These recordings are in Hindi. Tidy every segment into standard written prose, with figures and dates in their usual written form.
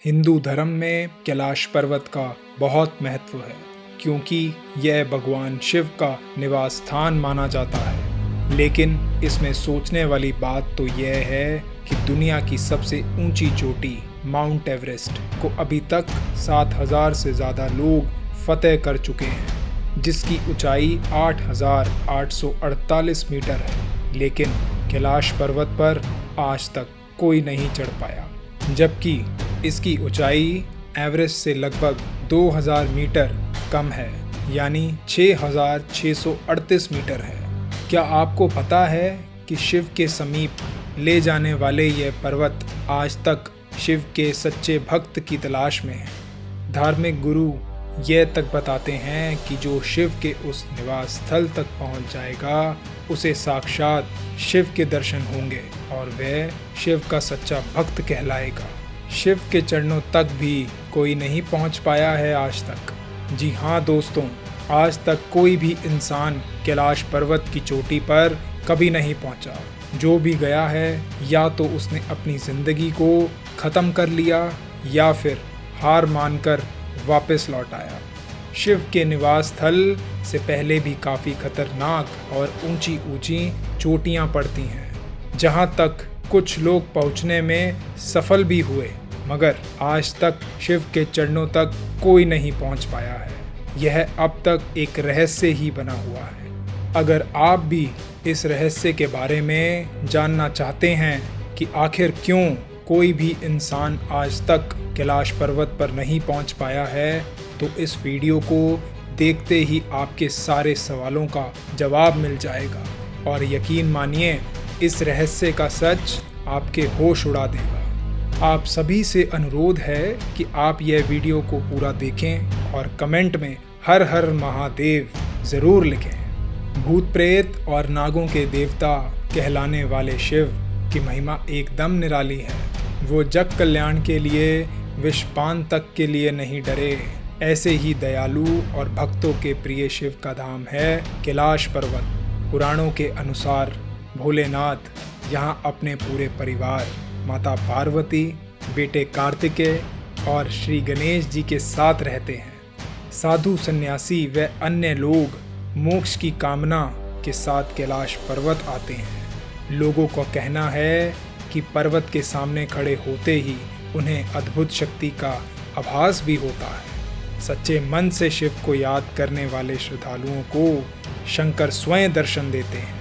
हिंदू धर्म में कैलाश पर्वत का बहुत महत्व है क्योंकि यह भगवान शिव का निवास स्थान माना जाता है। लेकिन इसमें सोचने वाली बात तो यह है कि दुनिया की सबसे ऊंची चोटी माउंट एवरेस्ट को अभी तक 7,000 से ज़्यादा लोग फतेह कर चुके हैं, जिसकी ऊंचाई 8,848 मीटर है। लेकिन कैलाश पर्वत पर आज तक कोई नहीं चढ़ पाया, जबकि इसकी ऊंचाई एवरेस्ट से लगभग 2,000 मीटर कम है, यानी 6,638 मीटर है। क्या आपको पता है कि शिव के समीप ले जाने वाले यह पर्वत आज तक शिव के सच्चे भक्त की तलाश में है। धार्मिक गुरु यह तक बताते हैं कि जो शिव के उस निवास स्थल तक पहुंच जाएगा उसे साक्षात शिव के दर्शन होंगे और वह शिव का सच्चा भक्त कहलाएगा। शिव के चरणों तक भी कोई नहीं पहुंच पाया है आज तक। जी हाँ दोस्तों, आज तक कोई भी इंसान कैलाश पर्वत की चोटी पर कभी नहीं पहुंचा। जो भी गया है या तो उसने अपनी ज़िंदगी को ख़त्म कर लिया या फिर हार मानकर वापस लौट आया। शिव के निवास स्थल से पहले भी काफ़ी खतरनाक और ऊंची ऊंची चोटियां पड़ती हैं, जहां तक कुछ लोग पहुंचने में सफल भी हुए, मगर आज तक शिव के चरणों तक कोई नहीं पहुंच पाया है। यह अब तक एक रहस्य ही बना हुआ है। अगर आप भी इस रहस्य के बारे में जानना चाहते हैं कि आखिर क्यों कोई भी इंसान आज तक कैलाश पर्वत पर नहीं पहुंच पाया है, तो इस वीडियो को देखते ही आपके सारे सवालों का जवाब मिल जाएगा और यकीन मानिए इस रहस्य का सच आपके होश उड़ा देगा। आप सभी से अनुरोध है कि आप यह वीडियो को पूरा देखें और कमेंट में हर हर महादेव ज़रूर लिखें। भूत प्रेत और नागों के देवता कहलाने वाले शिव की महिमा एकदम निराली है। वो जग कल्याण के लिए विषपान तक के लिए नहीं डरे। ऐसे ही दयालु और भक्तों के प्रिय शिव का धाम है कैलाश पर्वत। पुराणों के अनुसार भोलेनाथ यहाँ अपने पूरे परिवार, माता पार्वती, बेटे कार्तिकेय और श्री गणेश जी के साथ रहते हैं। साधु सन्यासी व अन्य लोग मोक्ष की कामना के साथ कैलाश पर्वत आते हैं। लोगों का कहना है कि पर्वत के सामने खड़े होते ही उन्हें अद्भुत शक्ति का आभास भी होता है। सच्चे मन से शिव को याद करने वाले श्रद्धालुओं को शंकर स्वयं दर्शन देते हैं।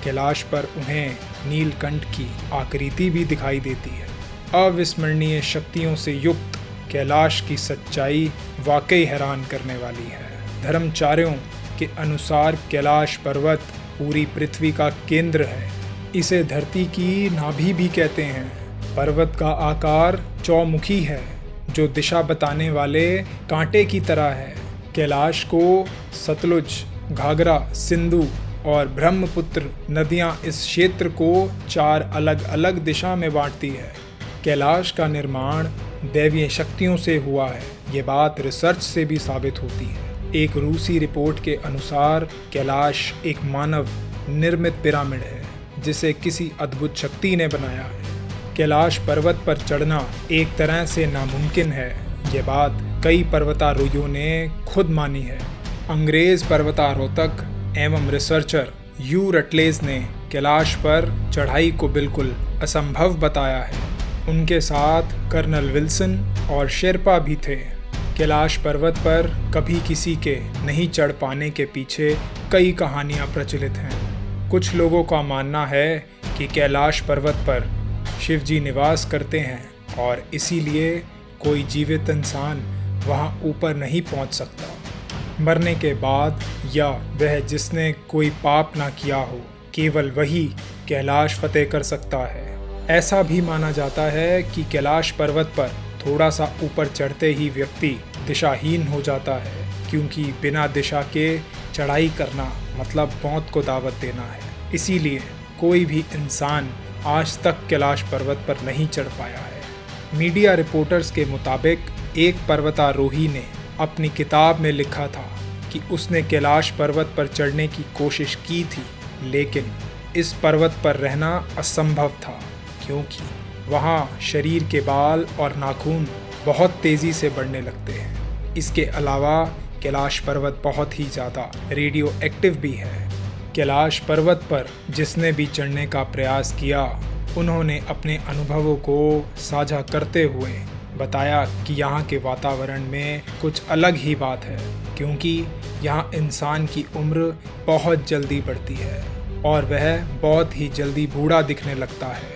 कैलाश पर उन्हें नीलकंठ की आकृति भी दिखाई देती है। अविस्मरणीय शक्तियों से युक्त कैलाश की सच्चाई वाकई हैरान करने वाली है। धर्माचार्यों के अनुसार कैलाश पर्वत पूरी पृथ्वी का केंद्र है। इसे धरती की नाभि भी कहते हैं। पर्वत का आकार चौमुखी है, जो दिशा बताने वाले कांटे की तरह है। कैलाश को सतलुज, घाघरा, सिंधु और ब्रह्मपुत्र नदियां इस क्षेत्र को 4 अलग अलग दिशा में बांटती है। कैलाश का निर्माण दैवीय शक्तियों से हुआ है। ये बात रिसर्च से भी साबित होती है। एक रूसी रिपोर्ट के अनुसार कैलाश एक मानव निर्मित पिरामिड है, जिसे किसी अद्भुत शक्ति ने बनाया है। कैलाश पर्वत पर चढ़ना एक तरह से नामुमकिन है। ये बात कई पर्वतारोहियों ने खुद मानी है। अंग्रेज पर्वतारोहक एवं रिसर्चर यू रटलेज ने कैलाश पर चढ़ाई को बिल्कुल असंभव बताया है। उनके साथ कर्नल विल्सन और शेरपा भी थे। कैलाश पर्वत पर कभी किसी के नहीं चढ़ पाने के पीछे कई कहानियां प्रचलित हैं। कुछ लोगों का मानना है कि कैलाश पर्वत पर शिवजी निवास करते हैं और इसीलिए कोई जीवित इंसान वहां ऊपर नहीं पहुंच सकता। मरने के बाद या वह जिसने कोई पाप ना किया हो, केवल वही कैलाश फतेह कर सकता है। ऐसा भी माना जाता है कि कैलाश पर्वत पर थोड़ा सा ऊपर चढ़ते ही व्यक्ति दिशाहीन हो जाता है, क्योंकि बिना दिशा के चढ़ाई करना मतलब मौत को दावत देना है। इसीलिए कोई भी इंसान आज तक कैलाश पर्वत पर नहीं चढ़ पाया है। मीडिया रिपोर्टर्स के मुताबिक एक पर्वतारोही ने अपनी किताब में लिखा था कि उसने कैलाश पर्वत पर चढ़ने की कोशिश की थी, लेकिन इस पर्वत पर रहना असंभव था, क्योंकि वहाँ शरीर के बाल और नाखून बहुत तेज़ी से बढ़ने लगते हैं। इसके अलावा कैलाश पर्वत बहुत ही ज़्यादा रेडियो एक्टिव भी है। कैलाश पर्वत पर जिसने भी चढ़ने का प्रयास किया, उन्होंने अपने अनुभवों को साझा करते हुए बताया कि यहाँ के वातावरण में कुछ अलग ही बात है, क्योंकि यहाँ इंसान की उम्र बहुत जल्दी बढ़ती है और वह बहुत ही जल्दी बूढ़ा दिखने लगता है।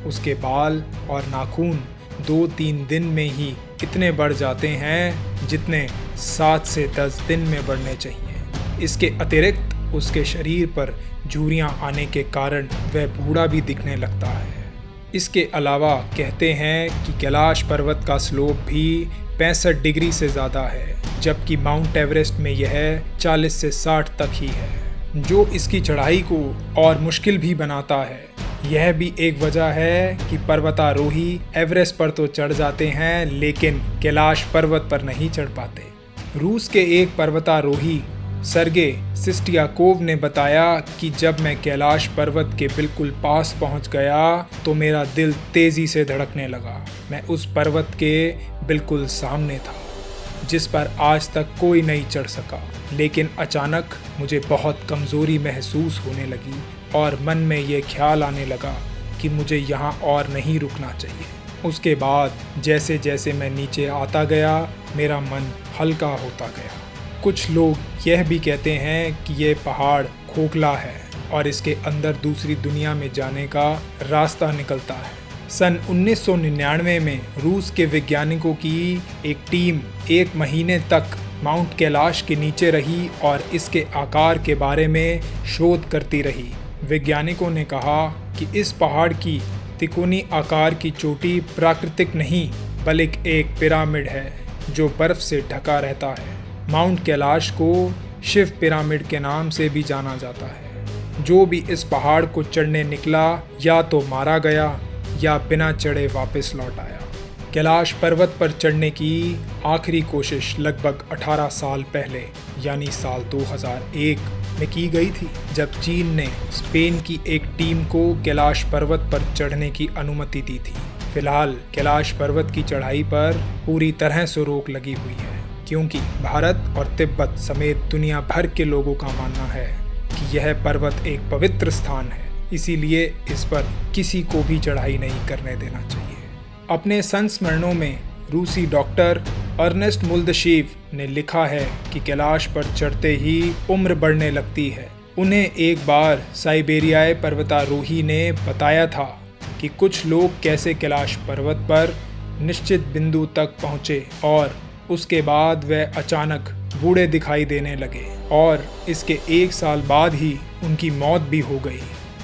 उसके बाल और नाखून 2-3 दिन में ही इतने बढ़ जाते हैं जितने 7 से 10 दिन में बढ़ने चाहिए। इसके अतिरिक्त उसके शरीर पर झुर्रियाँ आने के कारण वह बूढ़ा भी दिखने लगता है। इसके अलावा कहते हैं कि कैलाश पर्वत का स्लोप भी 65 डिग्री से ज़्यादा है, जबकि माउंट एवरेस्ट में यह 40 से 60 तक ही है, जो इसकी चढ़ाई को और मुश्किल भी बनाता है। यह भी एक वजह है कि पर्वतारोही एवरेस्ट पर तो चढ़ जाते हैं, लेकिन कैलाश पर्वत पर नहीं चढ़ पाते। रूस के एक पर्वतारोही सर्गे सिस्टियाकोव ने बताया कि जब मैं कैलाश पर्वत के बिल्कुल पास पहुंच गया तो मेरा दिल तेज़ी से धड़कने लगा। मैं उस पर्वत के बिल्कुल सामने था, जिस पर आज तक कोई नहीं चढ़ सका, लेकिन अचानक मुझे बहुत कमज़ोरी महसूस होने लगी और मन में ये ख्याल आने लगा कि मुझे यहाँ और नहीं रुकना चाहिए। उसके बाद जैसे जैसे मैं नीचे आता गया, मेरा मन हल्का होता गया। कुछ लोग यह भी कहते हैं कि ये पहाड़ खोखला है और इसके अंदर दूसरी दुनिया में जाने का रास्ता निकलता है। सन 1999 में रूस के वैज्ञानिकों की एक टीम 1 महीने तक माउंट कैलाश के नीचे रही और इसके आकार के बारे में शोध करती रही। वैज्ञानिकों ने कहा कि इस पहाड़ की तिकोनी आकार की चोटी प्राकृतिक नहीं, बल्कि एक पिरामिड है जो बर्फ से ढका रहता है। माउंट कैलाश को शिव पिरामिड के नाम से भी जाना जाता है। जो भी इस पहाड़ को चढ़ने निकला या तो मारा गया या बिना चढ़े वापस लौट आया। कैलाश पर्वत पर चढ़ने की आखिरी कोशिश लगभग 18 साल पहले यानी साल 2001 में की गई थी, जब चीन ने स्पेन की एक टीम को कैलाश पर्वत पर चढ़ने की अनुमति दी थी। फिलहाल कैलाश पर्वत की चढ़ाई पर पूरी तरह से रोक लगी हुई है, क्योंकि भारत और तिब्बत समेत दुनिया भर के लोगों का मानना है कि यह पर्वत एक पवित्र स्थान है, इसीलिए इस पर किसी को भी चढ़ाई नहीं करने देना चाहिए। अपने संस्मरणों में रूसी डॉक्टर अर्नेस्ट मुल्दशीव ने लिखा है कि कैलाश पर चढ़ते ही उम्र बढ़ने लगती है। उन्हें एक बार साइबेरियाई पर्वतारोही ने बताया था कि कुछ लोग कैसे कैलाश पर्वत पर निश्चित बिंदु तक पहुँचे और उसके बाद वह अचानक बूढ़े दिखाई देने लगे और इसके 1 साल बाद ही उनकी मौत भी हो गई।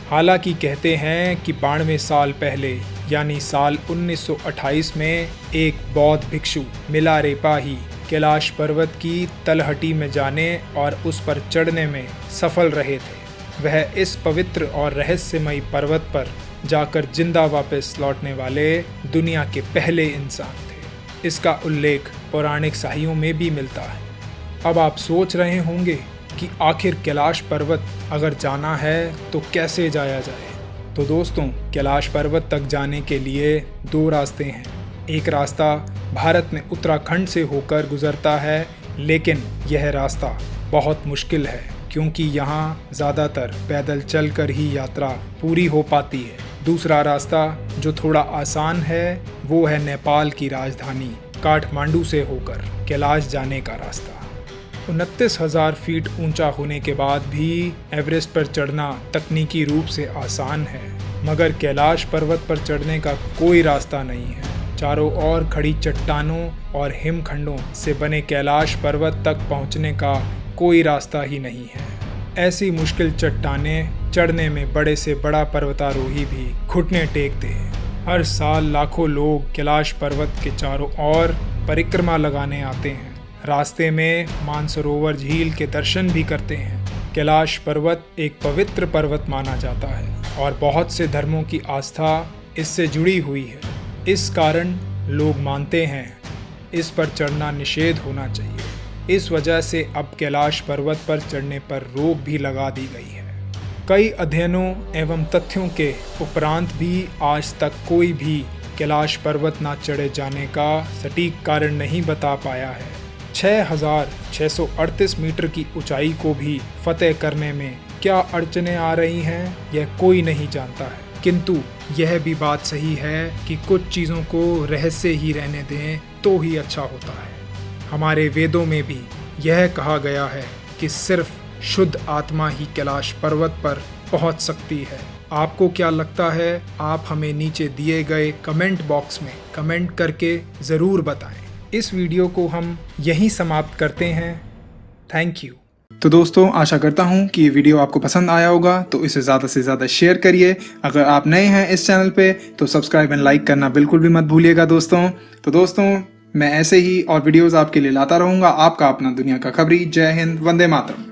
हालांकि कहते हैं कि 92 साल पहले यानी साल 1928 में एक बौद्ध भिक्षु मिलारेपा ही कैलाश पर्वत की तलहटी में जाने और उस पर चढ़ने में सफल रहे थे। वह इस पवित्र और रहस्यमयी पर्वत पर जाकर जिंदा वापस लौटने वाले दुनिया के पहले इंसान थे। इसका उल्लेख पौराणिक साहित्यों में भी मिलता है। अब आप सोच रहे होंगे कि आखिर कैलाश पर्वत अगर जाना है तो कैसे जाया जाए। तो दोस्तों, कैलाश पर्वत तक जाने के लिए 2 रास्ते हैं। एक रास्ता भारत में उत्तराखंड से होकर गुजरता है, लेकिन यह रास्ता बहुत मुश्किल है क्योंकि यहाँ ज़्यादातर पैदल चलकर ही यात्रा पूरी हो पाती है। दूसरा रास्ता जो थोड़ा आसान है वो है नेपाल की राजधानी काठमांडू से होकर कैलाश जाने का रास्ता। 29,000 फीट ऊंचा होने के बाद भी एवरेस्ट पर चढ़ना तकनीकी रूप से आसान है, मगर कैलाश पर्वत पर चढ़ने का कोई रास्ता नहीं है। चारों ओर खड़ी चट्टानों और हिमखंडों से बने कैलाश पर्वत तक पहुंचने का कोई रास्ता ही नहीं है। ऐसी मुश्किल चट्टानें चढ़ने में बड़े से बड़ा पर्वतारोही भी घुटने टेकते हैं। हर साल लाखों लोग कैलाश पर्वत के चारों ओर परिक्रमा लगाने आते हैं। रास्ते में मानसरोवर झील के दर्शन भी करते हैं। कैलाश पर्वत एक पवित्र पर्वत माना जाता है और बहुत से धर्मों की आस्था इससे जुड़ी हुई है। इस कारण लोग मानते हैं इस पर चढ़ना निषेध होना चाहिए। इस वजह से अब कैलाश पर्वत पर चढ़ने पर रोक भी लगा दी गई है। कई अध्ययनों एवं तथ्यों के उपरांत भी आज तक कोई भी कैलाश पर्वत ना चढ़े जाने का सटीक कारण नहीं बता पाया है। 6,638 मीटर की ऊंचाई को भी फतेह करने में क्या अड़चनें आ रही हैं, यह कोई नहीं जानता है। किंतु यह भी बात सही है कि कुछ चीज़ों को रहस्य ही रहने दें तो ही अच्छा होता है। हमारे वेदों में भी यह कहा गया है कि सिर्फ शुद्ध आत्मा ही कैलाश पर्वत पर पहुंच सकती है। आपको क्या लगता है? आप हमें नीचे दिए गए कमेंट बॉक्स में कमेंट करके ज़रूर बताएं। इस वीडियो को हम यहीं समाप्त करते हैं। Thank you. तो दोस्तों, आशा करता हूँ कि ये वीडियो आपको पसंद आया होगा, तो इसे ज़्यादा से ज़्यादा शेयर करिए। अगर आप नए हैं इस चैनल पे तो सब्सक्राइब एंड लाइक करना बिल्कुल भी मत भूलिएगा दोस्तों। तो दोस्तों, मैं ऐसे ही और वीडियोस आपके लिए लाता रहूँगा। आपका अपना दुनिया का खबरी। जय हिंद, वंदे मातरम।